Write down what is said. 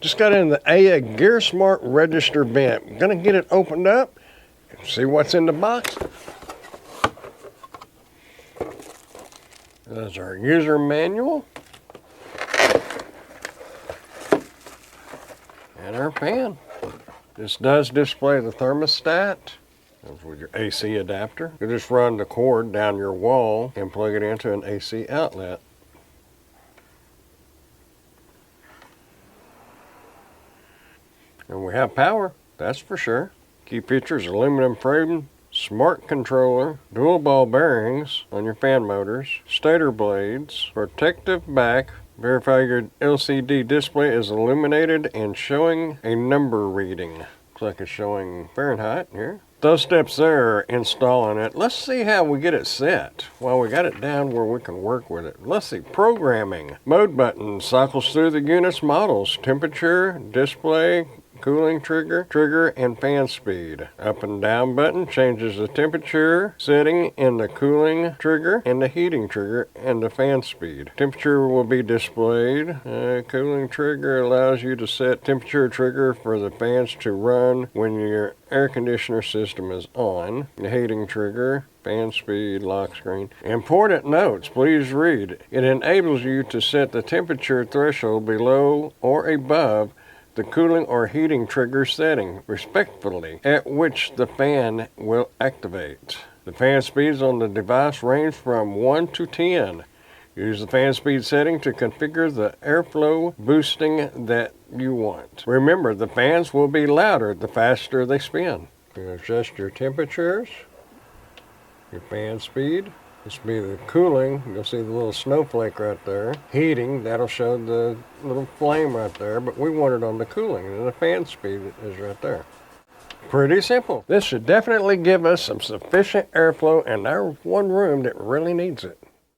Just got in the AyA Gear Smart register vent. Gonna get it opened up and see what's in the box. There's our user manual. And our fan. This does display the thermostat. That's with your AC adapter. You just run the cord down your wall and plug it into an AC outlet. And we have power, that's for sure. Key features: aluminum frame, smart controller, dual ball bearings on your fan motors, stator blades, protective back. Verify your LCD display is illuminated and showing a number reading. Looks like it's showing Fahrenheit here. Those steps there installing it. Let's see how we get it set. Well, we got it down where we can work with it. Let's see, programming. Mode button cycles through the unit's models. Temperature, display, cooling trigger, and fan speed. Up and down button changes the temperature setting in the cooling trigger and the heating trigger and the fan speed. Temperature will be displayed. Cooling trigger allows you to set temperature trigger for the fans to run when your air conditioner system is on. The heating trigger, fan speed, lock screen. Important notes, please read. It enables you to set the temperature threshold below or above the cooling or heating trigger setting, respectively, at which the fan will activate. The fan speeds on the device range from 1 to 10. Use the fan speed setting to configure the airflow boosting that you want. Remember, the fans will be louder the faster they spin. You adjust your temperatures, your fan speed. This will be the cooling. You'll see the little snowflake right there. Heating, that'll show the little flame right there, but we want it on the cooling, and the fan speed is right there. Pretty simple. This should definitely give us some sufficient airflow in our one room that really needs it.